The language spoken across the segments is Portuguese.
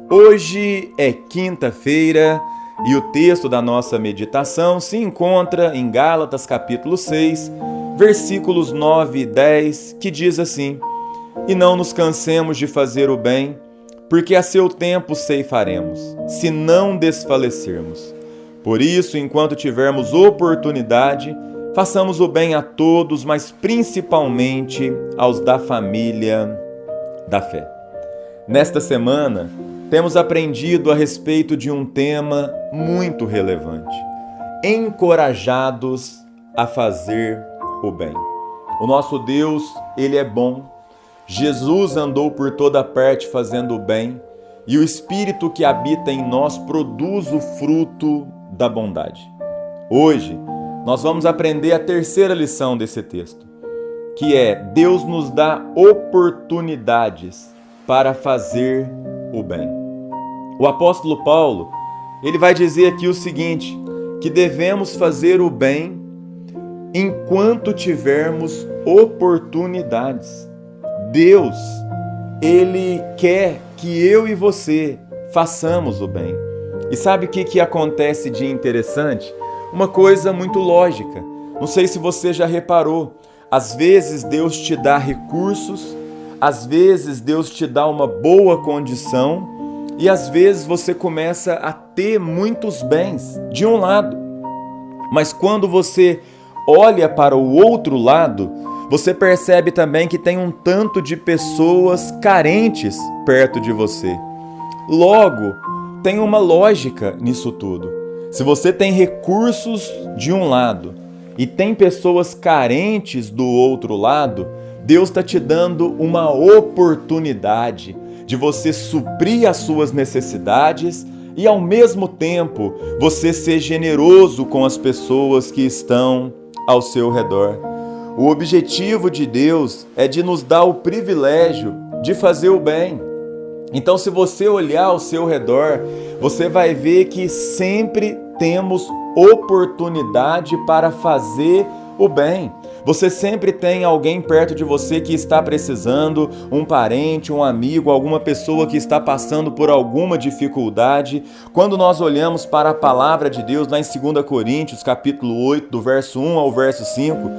Hoje é quinta-feira e o texto da nossa meditação se encontra em Gálatas capítulo 6, versículos 9 e 10, que diz assim: E não nos cansemos de fazer o bem, porque a seu tempo ceifaremos, se não desfalecermos. Por isso, enquanto tivermos oportunidade, façamos o bem a todos, mas principalmente aos da família da fé. Nesta semana, temos aprendido a respeito de um tema muito relevante: encorajados a fazer o bem. O nosso Deus, Ele é bom. Jesus andou por toda parte fazendo o bem e o Espírito que habita em nós produz o fruto da bondade. Hoje, nós vamos aprender a terceira lição desse texto, que é: Deus nos dá oportunidades para fazer o bem. O apóstolo Paulo, ele vai dizer aqui o seguinte, que devemos fazer o bem enquanto tivermos oportunidades. Deus, Ele quer que eu e você façamos o bem. E sabe o que acontece de interessante? Uma coisa muito lógica. Não sei se você já reparou. Às vezes Deus te dá recursos, às vezes Deus te dá uma boa condição e às vezes você começa a ter muitos bens de um lado. Mas quando você olha para o outro lado, você percebe também que tem um tanto de pessoas carentes perto de você. Logo, tem uma lógica nisso tudo. Se você tem recursos de um lado e tem pessoas carentes do outro lado, Deus está te dando uma oportunidade de você suprir as suas necessidades e, ao mesmo tempo, você ser generoso com as pessoas que estão ao seu redor. O objetivo de Deus é de nos dar o privilégio de fazer o bem. Então, se você olhar ao seu redor, você vai ver que sempre temos oportunidade para fazer o bem. Você sempre tem alguém perto de você que está precisando, um parente, um amigo, alguma pessoa que está passando por alguma dificuldade. Quando nós olhamos para a palavra de Deus, lá em 2 Coríntios, capítulo 8, do verso 1 ao verso 5,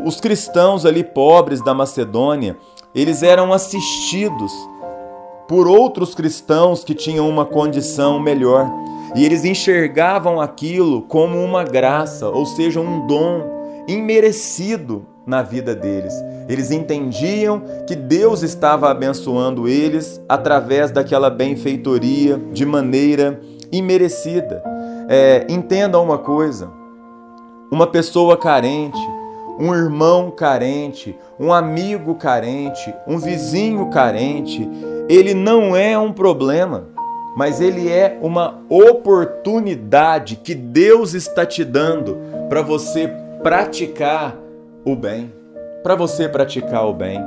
os cristãos ali pobres da Macedônia, eles eram assistidos por outros cristãos que tinham uma condição melhor. E eles enxergavam aquilo como uma graça, ou seja, um dom imerecido na vida deles. Eles entendiam que Deus estava abençoando eles através daquela benfeitoria de maneira imerecida. Entendam uma coisa: uma pessoa carente, um irmão carente, um amigo carente, um vizinho carente, ele não é um problema, mas ele é uma oportunidade que Deus está te dando para você praticar o bem. Para você praticar o bem.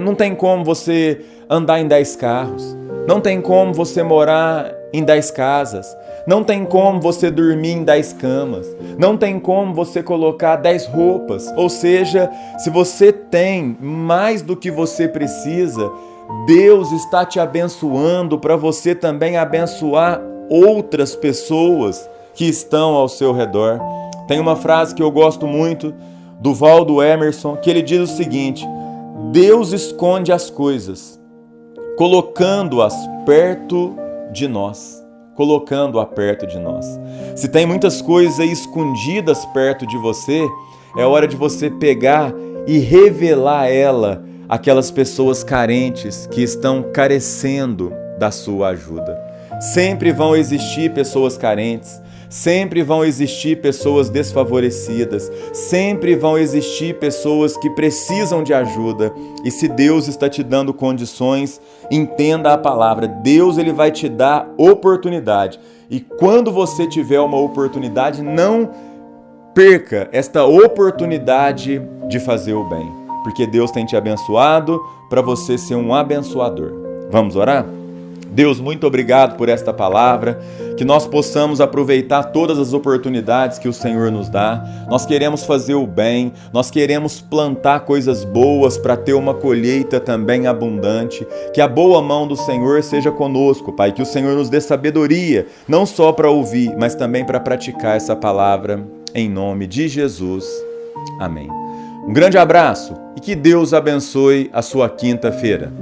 Não tem como você andar em 10 carros, não tem como você morar em 10 casas, não tem como você dormir em 10 camas, não tem como você colocar 10 roupas. Ou seja, se você tem mais do que você precisa, Deus está te abençoando para você também abençoar outras pessoas que estão ao seu redor. Tem uma frase que eu gosto muito do Waldo Emerson, que ele diz o seguinte: Deus esconde as coisas, colocando-as perto de nós. Colocando-a perto de nós. Se tem muitas coisas aí escondidas perto de você, é hora de você pegar e revelar ela àquelas pessoas carentes que estão carecendo da sua ajuda. Sempre vão existir pessoas carentes, sempre vão existir pessoas desfavorecidas, sempre vão existir pessoas que precisam de ajuda. E se Deus está te dando condições, entenda a palavra. Deus, ele vai te dar oportunidade. E quando você tiver uma oportunidade, não perca esta oportunidade de fazer o bem, porque Deus tem te abençoado para você ser um abençoador. Vamos orar? Deus, muito obrigado por esta palavra, que nós possamos aproveitar todas as oportunidades que o Senhor nos dá. Nós queremos fazer o bem, nós queremos plantar coisas boas para ter uma colheita também abundante. Que a boa mão do Senhor seja conosco, Pai, que o Senhor nos dê sabedoria, não só para ouvir, mas também para praticar essa palavra, em nome de Jesus. Amém. Um grande abraço e que Deus abençoe a sua quinta-feira.